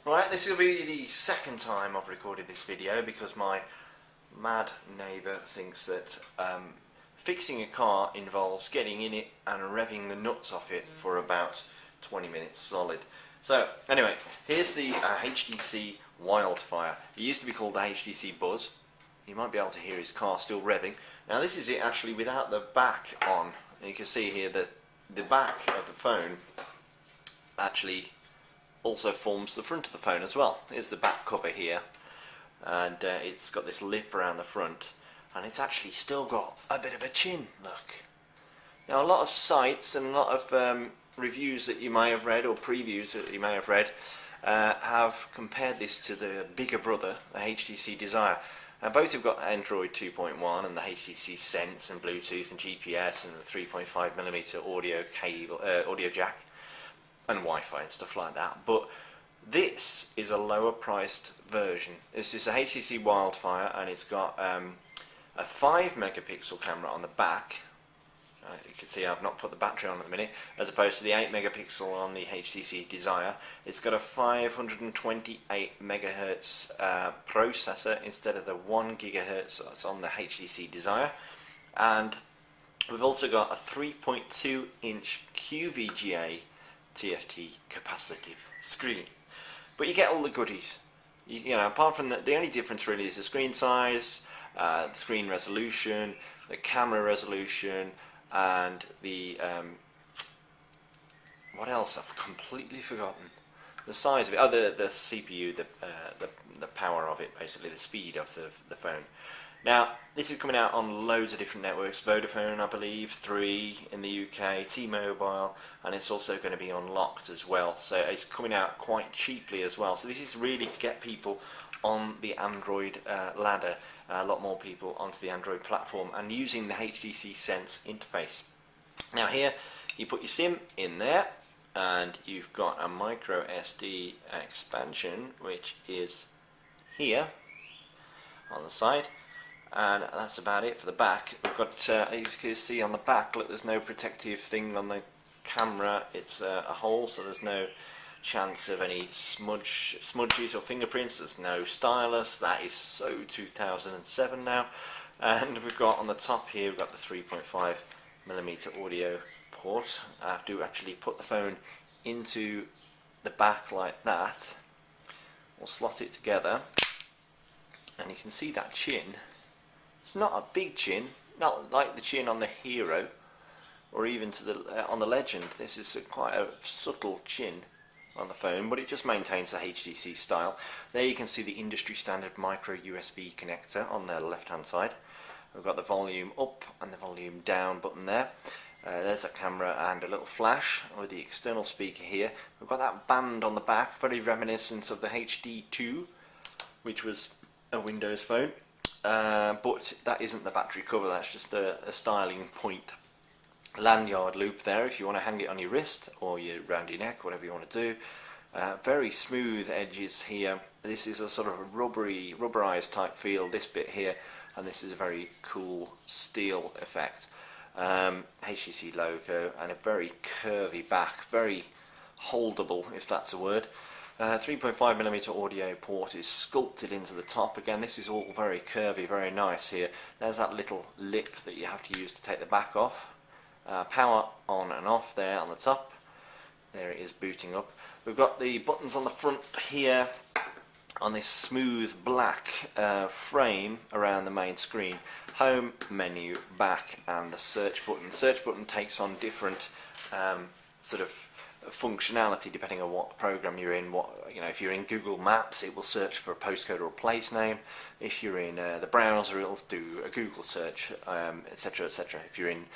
Right, this will be the second time I've recorded this video because my mad neighbour thinks that fixing a car involves getting in it and revving the nuts off it for about 20 minutes solid. So anyway, here's the HTC Wildfire. It used to be called the HTC Buzz. You might be able to hear his car still revving. Now this is it actually without the back on. And you can see here that the back of the phone actually also forms the front of the phone as well. Here's the back cover here, and it's got this lip around the front, and it's actually still got a bit of a chin, look. Now a lot of sites and a lot of reviews that you may have read, or previews that you may have read, have compared this to the bigger brother, the HTC Desire. Both have got Android 2.1 and the HTC Sense and Bluetooth and GPS and the 3.5mm audio cable, audio jack, and Wi-Fi and stuff like that. But this is a lower priced version. This is a HTC Wildfire, and it's got a 5 megapixel camera on the back. You can see I've not put the battery on at the minute, as opposed to the 8 megapixel on the HTC Desire. It's got a 528 megahertz processor instead of the 1 gigahertz that's on the HTC Desire, and we've also got a 3.2 inch QVGA TFT capacitive screen. But you get all the goodies. You know, apart from the only difference really is the screen size, the screen resolution, the camera resolution, and the what else? I've completely forgotten. The size of it. Oh, the CPU, the power of it, basically the speed of the phone. Now, this is coming out on loads of different networks. Vodafone, I believe, 3 in the UK, T-Mobile, and it's also going to be unlocked as well. So it's coming out quite cheaply as well. So this is really to get people on the Android ladder, a lot more people onto the Android platform, and using the HTC Sense interface. Now here, you put your SIM in there, and you've got a micro SD expansion, which is here on the side. And that's about it for the back. We've got, as you can see on the back, look, there's no protective thing on the camera. It's a hole, so there's no chance of any smudges or fingerprints. There's no stylus. That is so 2007 now. And we've got on the top here, we've got the 3.5mm audio port. I have to actually put the phone into the back like that. We'll slot it together, and you can see that chin. It's not a big chin, not like the chin on the Hero or even to the on the Legend. This is quite a subtle chin on the phone, but it just maintains the HTC style. There you can see the industry standard micro USB connector on the left hand side. We've got the volume up and the volume down button there. There's a camera and a little flash with the external speaker here. We've got that band on the back, very reminiscent of the HD2, which was a Windows phone. But that isn't the battery cover, that's just a styling point. Lanyard loop there if you want to hang it on your wrist or around your neck, whatever you want to do. Very smooth edges here. This is a sort of a rubberized type feel, this bit here, and this is a very cool steel effect. HTC logo and a very curvy back, very holdable, if that's a word. 3.5mm audio port is sculpted into the top. Again, this is all very curvy, very nice here. There's that little lip that you have to use to take the back off. Power on and off there on the top. There it is booting up. We've got the buttons on the front here on this smooth black frame around the main screen. Home, menu, back, and the search button. The search button takes on different sort of functionality depending on what program you're in. If you're in Google Maps, it will search for a postcode or a place name. If you're in the browser, it'll do a Google search, etc., etc. If you're in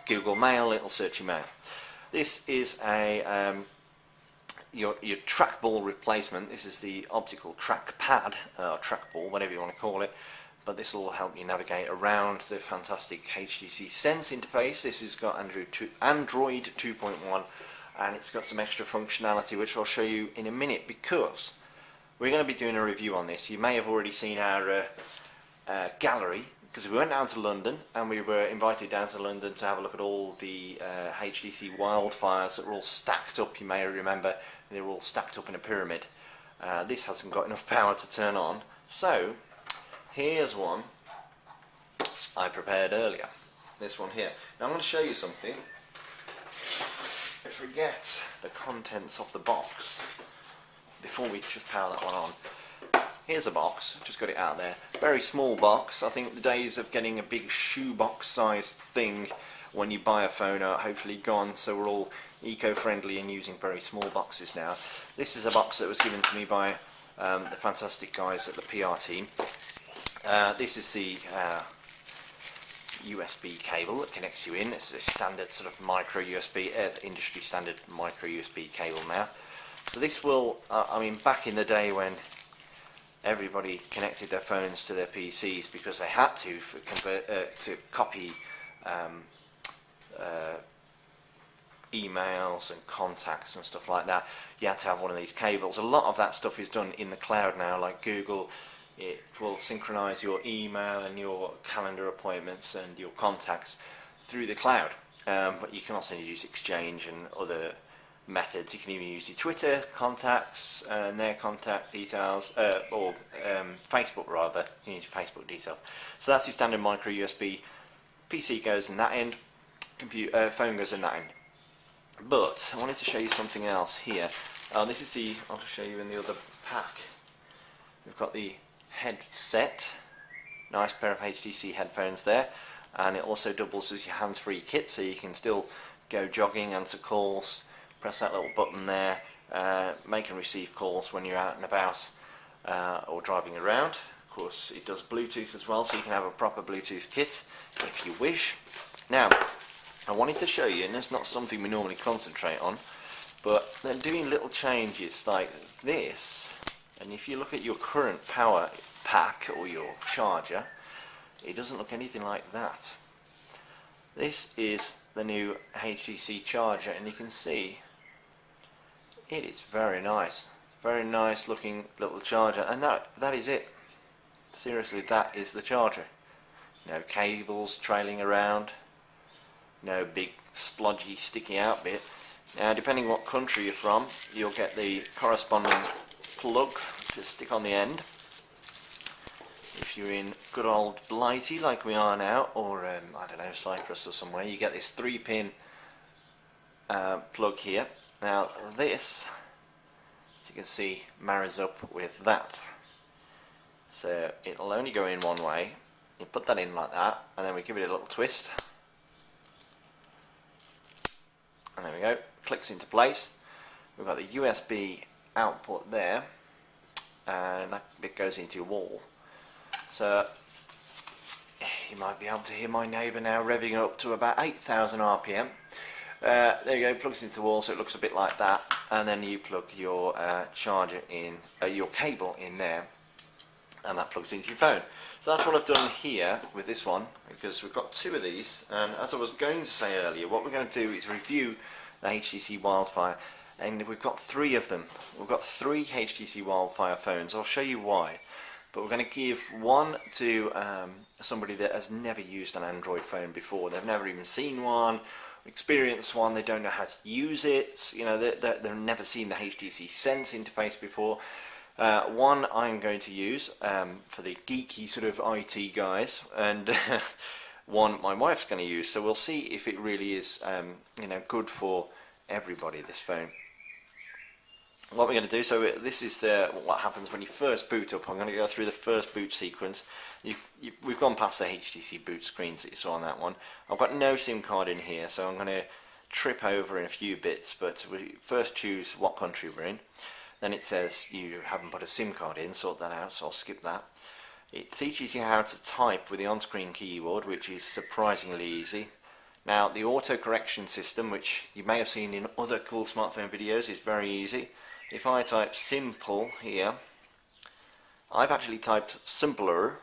Google Mail, it'll search your mail. This is a your trackball replacement. This is the optical trackpad or trackball, whatever you want to call it. But this will help you navigate around the fantastic HTC Sense interface. This has got Android 2.1. and it's got some extra functionality which I'll show you in a minute, because we're going to be doing a review on this. You may have already seen our gallery, because we went down to London and we were invited down to London to have a look at all the HTC Wildfires that were all stacked up. You may remember they were all stacked up in a pyramid. this hasn't got enough power to turn on, so here's one I prepared earlier. This one here. Now I'm going to show you something. If we get the contents of the box before we just power that one on. Here's a box, just got it out there. Very small box. I think the days of getting a big shoebox sized thing when you buy a phone are hopefully gone, so we're all eco-friendly and using very small boxes now. This is a box that was given to me by the fantastic guys at the PR team. This is the USB cable that connects you in. It's a standard sort of micro USB, industry standard micro USB cable now. So this will, I mean, back in the day when everybody connected their phones to their PCs because they had to to copy emails and contacts and stuff like that, you had to have one of these cables. A lot of that stuff is done in the cloud now, like Google. It will synchronize your email and your calendar appointments and your contacts through the cloud. But you can also use Exchange and other methods. You can even use your Twitter contacts and their contact details, or Facebook rather. You can use Facebook details. So that's your standard micro USB. PC goes in that end, phone goes in that end. But I wanted to show you something else here. This is the, I'll just show you in the other pack. We've got the headset, nice pair of HTC headphones there, and it also doubles as your hands-free kit, so you can still go jogging, answer calls, press that little button there, make and receive calls when you're out and about or driving around. Of course it does Bluetooth as well, so you can have a proper Bluetooth kit if you wish. Now I wanted to show you, and it's not something we normally concentrate on, but they're doing little changes like this. And if you look at your current power pack or your charger, it doesn't look anything like that. This is the new HTC charger, and you can see it is very nice looking little charger, and that is it. Seriously, that is the charger. No cables trailing around, no big splodgy sticky out bit. Now depending what country you're from, you'll get the corresponding plug to stick on the end. If you're in good old Blighty like we are now, or I don't know, Cyprus or somewhere, you get this 3-pin plug here. Now this, as you can see, marries up with that. So it'll only go in one way. You put that in like that, and then we give it a little twist. And there we go, clicks into place. We've got the USB output there, and that bit goes into your wall. So you might be able to hear my neighbour now revving up to about 8,000 RPM. There you go, plugs into the wall, so it looks a bit like that, and then you plug your charger in, your cable in there, and that plugs into your phone. So that's what I've done here with this one, because we've got two of these, and as I was going to say earlier, what we're going to do is review the HTC Wildfire, and we've got three of them. We've got three HTC Wildfire phones. I'll show you why, but we're going to give one to somebody that has never used an Android phone before. They've never even seen one, experienced one, they don't know how to use it, you know, they've never seen the HTC Sense interface before. One I'm going to use for the geeky sort of IT guys, and one my wife's going to use, so we'll see if it really is you know, good for everybody, this phone. What we're going to do, so this is what happens when you first boot up. I'm going to go through the first boot sequence. We've gone past the HTC boot screens that you saw on that one. I've got no SIM card in here, so I'm going to trip over in a few bits, but we first choose what country we're in. Then it says you haven't put a SIM card in, sort that out, so I'll skip that. It teaches you how to type with the on-screen keyboard, which is surprisingly easy. Now the auto-correction system, which you may have seen in other cool smartphone videos, is very easy. If I type simple here, I've actually typed simpler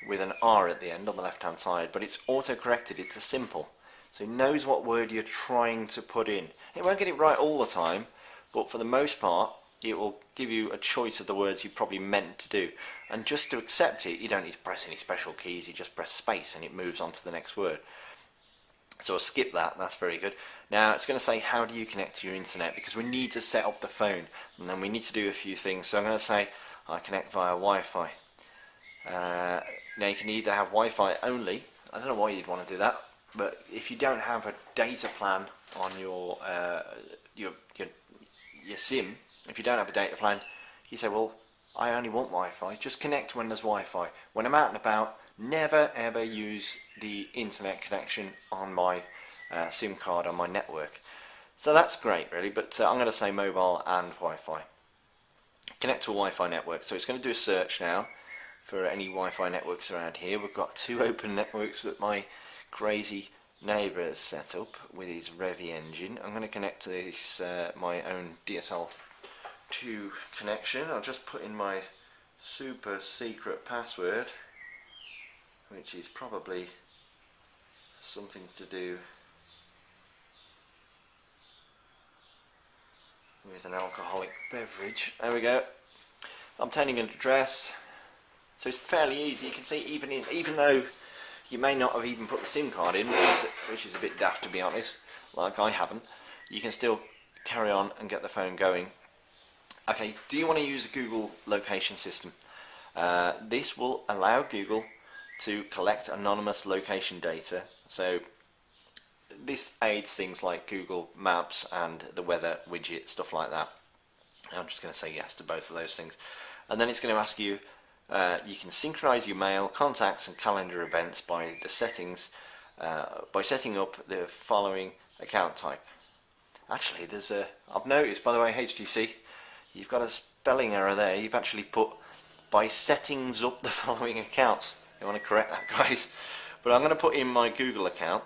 with an R at the end on the left hand side, but it's auto-corrected it to simple. So it knows what word you're trying to put in. It won't get it right all the time, but for the most part it will give you a choice of the words you probably meant to do. And just to accept it, you don't need to press any special keys, you just press space and it moves on to the next word. So I'll skip that, that's very good. Now it's going to say how do you connect to your internet, because we need to set up the phone and then we need to do a few things. So I'm going to say I connect via Wi-Fi. Now you can either have Wi-Fi only. I don't know why you'd want to do that, but if you don't have a data plan on your SIM, if you don't have a data plan, you say, well, I only want Wi-Fi. Just connect when there's Wi-Fi. When I'm out and about, never ever use the internet connection on my SIM card on my network. So that's great, really, but I'm going to say mobile and Wi-Fi. Connect to a Wi-Fi network. So it's going to do a search now for any Wi-Fi networks around here. We've got 2 open networks that my crazy neighbour has set up with his Revy engine. I'm going to connect to this my own DSL2 connection. I'll just put in my super secret password, which is probably something to do with an alcoholic beverage. There we go. I'm obtaining an address. So it's fairly easy. You can see even though you may not have even put the SIM card in, which is a bit daft to be honest, like I haven't, you can still carry on and get the phone going. Okay, do you want to use a Google location system? This will allow Google to collect anonymous location data. So this aids things like Google Maps and the weather widget, stuff like that. I'm just going to say yes to both of those things. And then it's going to ask you, you can synchronize your mail, contacts and calendar events by the settings, by setting up the following account type. Actually, I've noticed, by the way, HTC, you've got a spelling error there. You've actually put by settings up the following accounts. You want to correct that, guys. But I'm going to put in my Google account.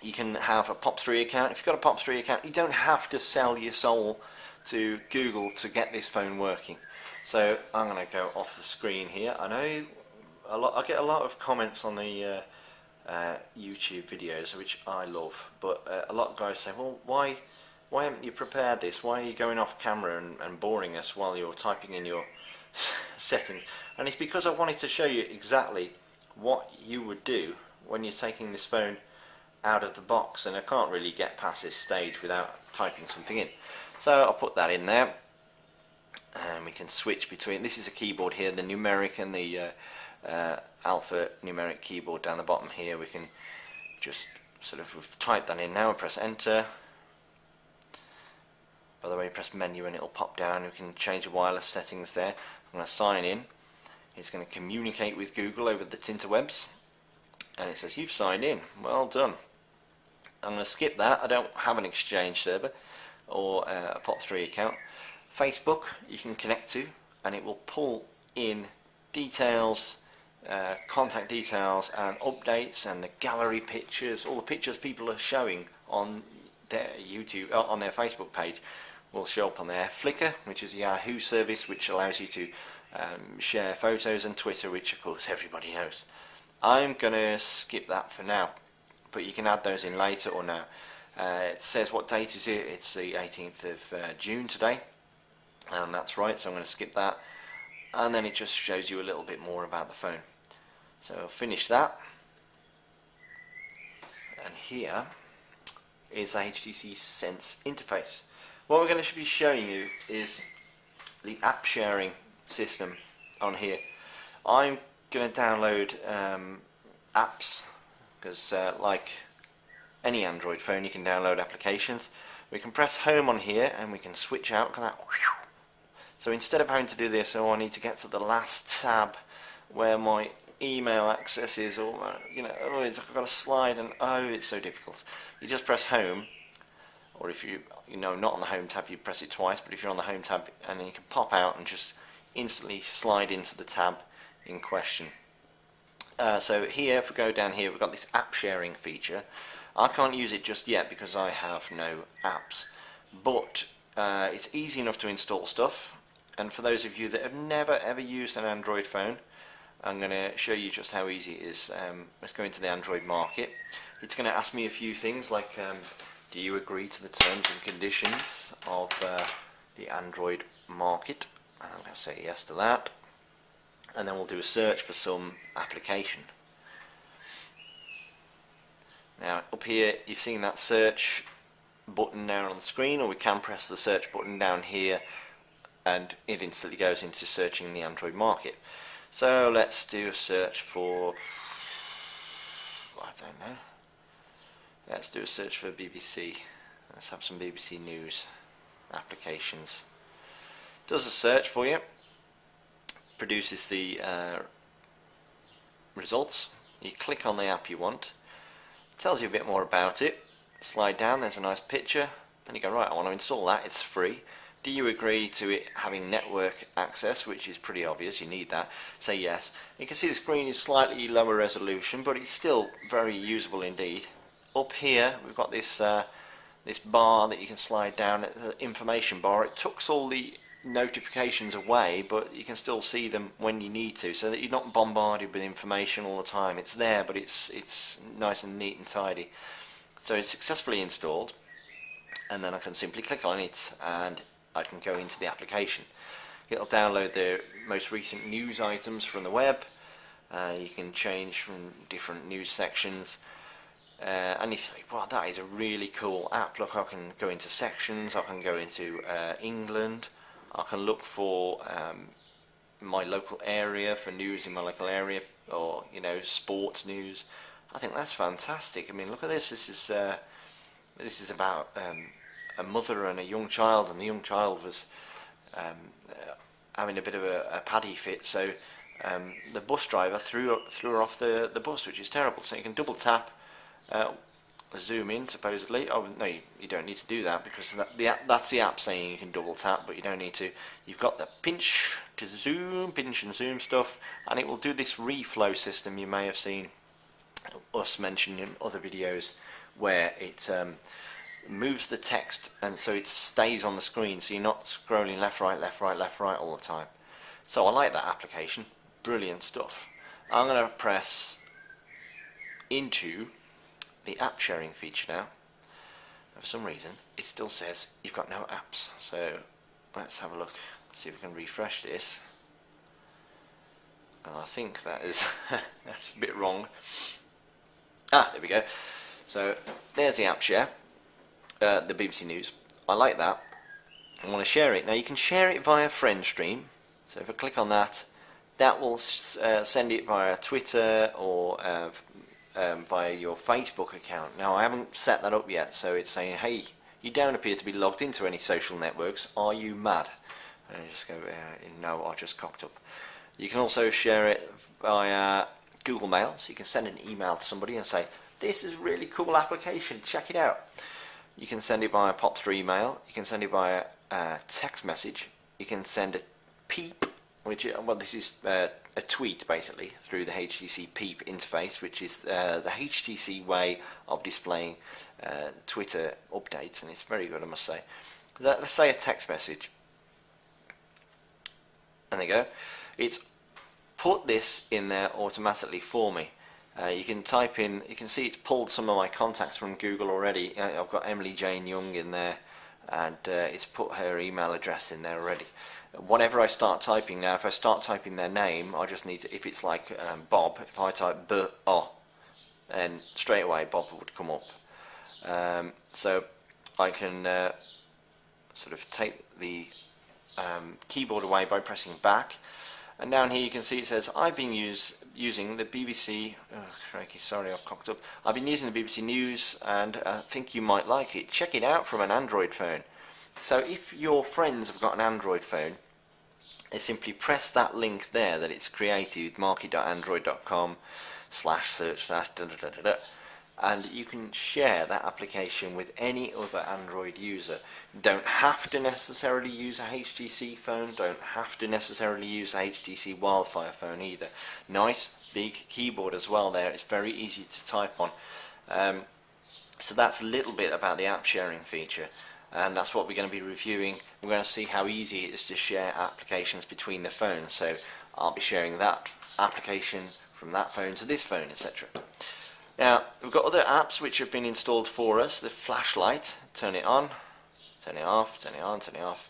You can have a POP3 account. If you've got a POP3 account, you don't have to sell your soul to Google to get this phone working. So I'm going to go off the screen here. I know I get a lot of comments on the YouTube videos, which I love, but a lot of guys say, well, why haven't you prepared this? Why are you going off camera and boring us while you're typing in your settings? And it's because I wanted to show you exactly what you would do when you're taking this phone out of the box, and I can't really get past this stage without typing something in. So I'll put that in there, and we can switch between. This is a keyboard here, the numeric and the alpha numeric keyboard down the bottom here. We can just sort of type that in now and press enter. By the way, press menu and it'll pop down. We can change the wireless settings there. I'm going to sign in. It's going to communicate with Google over the interwebs, and it says you've signed in. Well done. I'm going to skip that. I don't have an Exchange server or a POP3 account. Facebook you can connect to, and it will pull in details, contact details and updates, and the gallery pictures, all the pictures people are showing on their YouTube, on their Facebook page will show up on their Flickr, which is a Yahoo service which allows you to share photos, and Twitter, which of course everybody knows. I'm going to skip that for now, but you can add those in later or now. It says what date is it? It's the 18th of June today, and that's right, so I'm going to skip that, and then it just shows you a little bit more about the phone. So I'll finish that, and here is the HTC Sense interface. What we're going to be showing you is the app sharing system on here. I'm going to download apps because like any Android phone you can download applications. We can press home on here and we can switch out. Look at that. So instead of having to do this, I need to get to the last tab where my email access is, or I've got to slide, and it's so difficult. You just press home, or if you not on the home tab, you press it twice, but if you're on the home tab, and then you can pop out and just instantly slide into the tab in question. So here, if we go down here, we've got this app sharing feature. I can't use it just yet because I have no apps, but it's easy enough to install stuff. And for those of you that have never ever used an Android phone, I'm going to show you just how easy it is. Let's go into the Android market. It's going to ask me a few things like, do you agree to the terms and conditions of the Android market? And I'm going to say yes to that. And then we'll do a search for some application. Now up here you've seen that search button down on the screen, or we can press the search button down here and it instantly goes into searching the Android market. So let's do a search for, I don't know, let's do a search for BBC. Let's have some BBC News applications. Does a search for you, produces the results. You click on the app you want, tells you a bit more about it, slide down, there's a nice picture, and you go, right, I want to install that, it's free. Do you agree to it having network access, which is pretty obvious, you need that. Say yes. You can see the screen is slightly lower resolution, but it's still very usable indeed. Up here we've got this this bar that you can slide down, the information bar. It tucks all the notifications away, but you can still see them when you need to, so that you're not bombarded with information all the time. It's there, but it's nice and neat and tidy. So it's successfully installed, and then I can simply click on it and I can go into the application. It'll download the most recent news items from the web. You can change from different news sections, and you think, wow, that is a really cool app. Look, I can go into sections, I can go into England, I can look for my local area, for news in my local area, or sports news. I think that's fantastic. I mean, look at this. This is about a mother and a young child, and the young child was having a bit of a paddy fit, so the bus driver threw her off the bus, which is terrible. So you can double tap, zoom in supposedly. Oh no, you don't need to do that, because that's the app saying you can double tap, but you don't need to. You've got the pinch to zoom, pinch and zoom stuff, and it will do this reflow system you may have seen us mention in other videos, where it moves the text and so it stays on the screen, so you're not scrolling left, right, left, right, left, right all the time. So I like that application. Brilliant stuff. I'm going to press into the app sharing feature now. For some reason it still says you've got no apps, so let's have a look, see if we can refresh this. And I think that is that's a bit wrong. There we go. So there's the app share, the BBC News. I like that. I want to share it. Now you can share it via friend stream. So if I click on that, that will send it via Twitter or via your Facebook account. Now I haven't set that up yet, so it's saying, hey, you don't appear to be logged into any social networks. Are you mad? And I just go, no, I just cocked up. You can also share it via Google Mail, so you can send an email to somebody and say, this is a really cool application, check it out. You can send it via POP3 email, you can send it via text message, you can send a peep, which, well, this is a tweet basically through the HTC peep interface, which is the HTC way of displaying Twitter updates, and it's very good, I must say. Let's say a text message, and there you go. It's put this in there automatically for me. You can type in, you can see it's pulled some of my contacts from Google already. I've got Emily Jane Young in there, and it's put her email address in there already. Whatever I start typing now, if I start typing their name, I just need to, if it's like Bob, if I type B-O, then straight away Bob would come up. So I can sort of take the keyboard away by pressing back, and down here you can see it says I've been using the BBC, oh crikey, sorry, I've cocked up. I've been using the BBC News and I think you might like it. Check it out from an Android phone. So if your friends have got an Android phone, they simply press that link there that it's created, market.android.com/search/, and you can share that application with any other Android user. You don't have to necessarily use a HTC phone, don't have to necessarily use a HTC Wildfire phone either. Nice big keyboard as well there, it's very easy to type on. So that's a little bit about the app sharing feature, and that's what we're going to be reviewing. We're going to see how easy it is to share applications between the phones. So I'll be sharing that application from that phone to this phone, etc. Now we've got other apps which have been installed for us. The flashlight, turn it on, turn it off, turn it on, turn it off,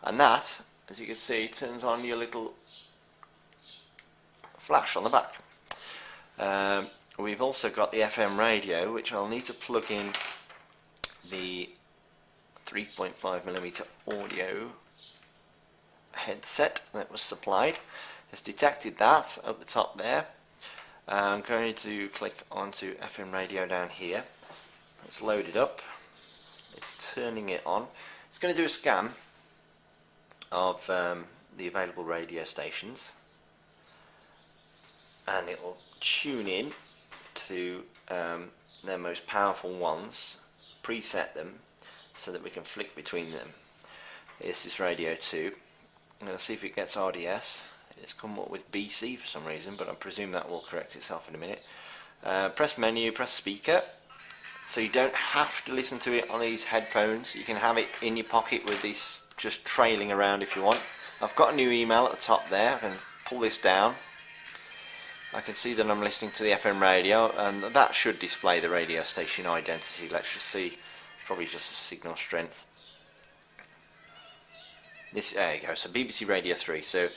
and that, as you can see, turns on your little flash on the back. we've also got the FM radio, which I'll need to plug in the 3.5mm audio headset that was supplied. It's detected that at the top there. I'm going to click onto FM radio down here. It's loaded up. It's turning it on. It's going to do a scan of the available radio stations, and it will tune in to their most powerful ones, preset them so that we can flick between them. This is radio 2. I'm going to see if it gets RDS. It's come up with BC for some reason, but I presume that will correct itself in a minute. Press menu, press speaker. So you don't have to listen to it on these headphones. You can have it in your pocket with this just trailing around if you want. I've got a new email at the top there. I can pull this down. I can see that I'm listening to the FM radio, and that should display the radio station identity. Let's just see. It's probably just a signal strength. There you go. So BBC Radio 3. So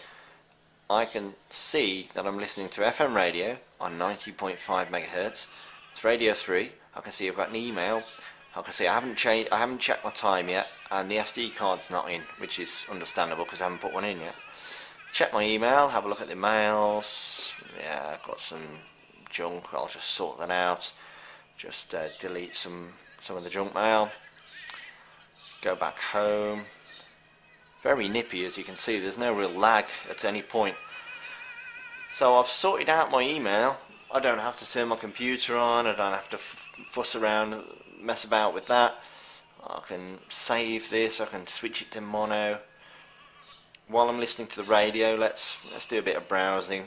I can see that I'm listening to FM radio on 90.5 MHz. It's Radio 3. I can see I've got an email. I can see I haven't checked my time yet, and the SD card's not in, which is understandable because I haven't put one in yet. Check my email, have a look at the mails. Yeah, I've got some junk. I'll just sort that out. Just delete some of the junk mail. Go back home. Very nippy, as you can see. There's no real lag at any point. So I've sorted out my email. I don't have to turn my computer on. I don't have to fuss around, mess about with that. I can save this. I can switch it to mono. While I'm listening to the radio, let's do a bit of browsing.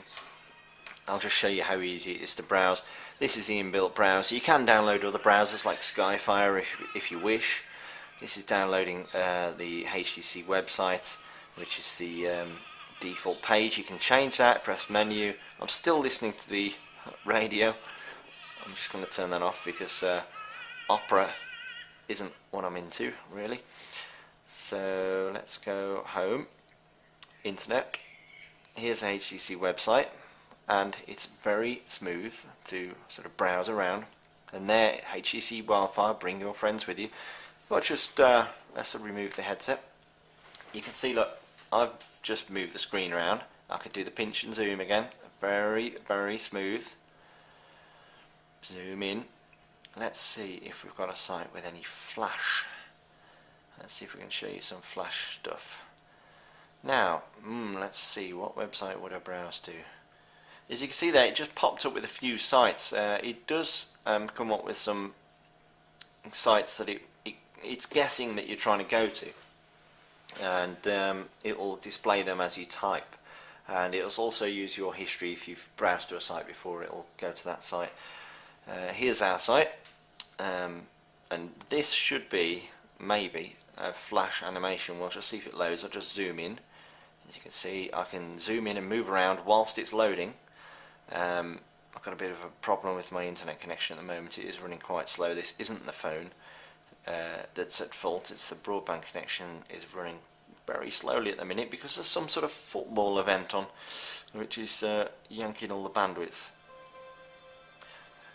I'll just show you how easy it is to browse. This is the inbuilt browser. You can download other browsers like Skyfire if you wish. This is downloading the HTC website, which is the default page. You can change that, press menu. I'm still listening to the radio. I'm just going to turn that off because Opera isn't what I'm into, really. So let's go home. Internet. Here's the HTC website, and it's very smooth to sort of browse around. And there, HTC Wildfire, bring your friends with you. But just let's remove the headset. You can see, look, I've just moved the screen around. I could do the pinch and zoom again. Very, very smooth. Zoom in. Let's see if we've got a site with any flash. Let's see if we can show you some flash stuff. Now, let's see, what website would I browse to? As you can see there, it just popped up with a few sites. It does come up with some sites that it's guessing that you're trying to go to, and it will display them as you type, and it will also use your history. If you've browsed to a site before, it will go to that site. Here's our site, and this should be maybe a flash animation. We'll just see if it loads. I'll just zoom in. As you can see, I can zoom in and move around whilst it's loading. I've got a bit of a problem with my internet connection at the moment. It is running quite slow. This isn't the phone that's at fault. It's the broadband connection is running very slowly at the minute because there's some sort of football event on, which is yanking all the bandwidth.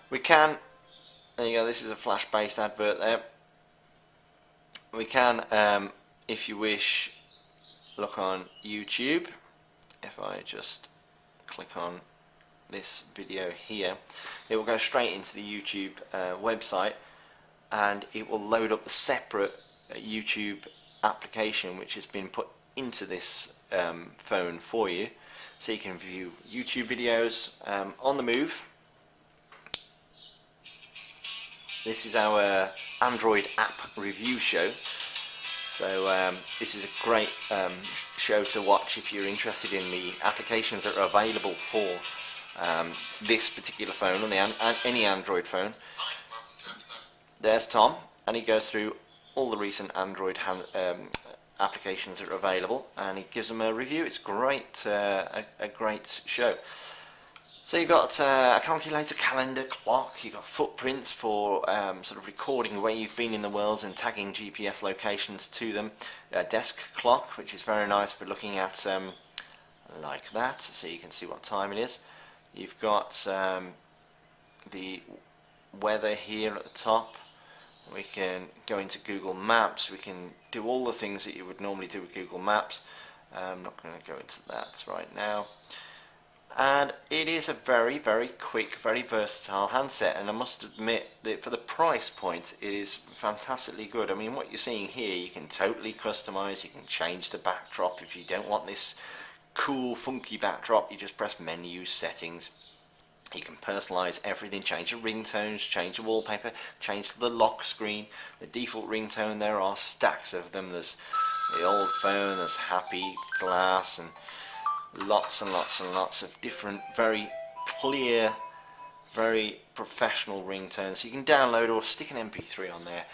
We can, there you go, this is a flash based advert there. We can, if you wish, look on YouTube. If I just click on this video here, it will go straight into the YouTube website, and it will load up the separate YouTube application which has been put into this phone for you, so you can view YouTube videos on the move. This is our Android app review show. So this is a great show to watch if you're interested in the applications that are available for this particular phone on any Android phone. There's Tom, and he goes through all the recent Android applications that are available, and he gives them a review. It's great, a great show. So you've got a calculator, calendar, clock. You've got footprints for sort of recording where you've been in the world and tagging GPS locations to them. A desk clock, which is very nice for looking at like that, so you can see what time it is. You've got the weather here at the top. We can go into Google Maps. We can do all the things that you would normally do with Google Maps. I'm not going to go into that right now. And it is a very, very quick, very versatile handset, and I must admit that for the price point it is fantastically good. I mean, what you're seeing here, you can totally customize. You can change the backdrop. If you don't want this cool funky backdrop, you just press menu settings. You can personalize everything, change the ringtones, change the wallpaper, change the lock screen. The default ringtone, there are stacks of them. There's the old phone, there's happy, glass, and lots and lots and lots of different, very clear, very professional ringtones. You can download or stick an MP3 on there.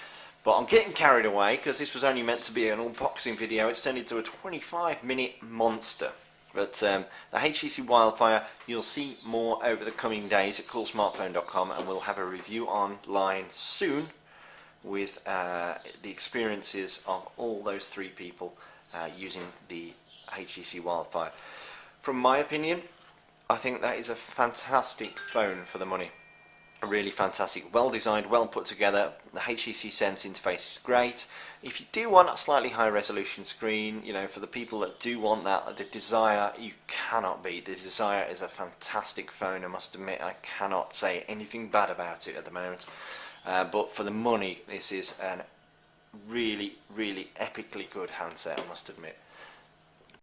But I'm getting carried away because this was only meant to be an unboxing video. It's turned into a 25-minute monster. But the HTC Wildfire, you'll see more over the coming days at coolsmartphone.com, and we'll have a review online soon with the experiences of all those three people using the HTC Wildfire. From my opinion, I think that is a fantastic phone for the money. Really fantastic, well designed, well put together. The HTC Sense interface is great. If you do want a slightly high resolution screen, you know, for the people that do want that, the Desire, you cannot beat. The Desire is a fantastic phone. I must admit, I cannot say anything bad about it at the moment. But for the money, this is a really, really epically good handset, I must admit.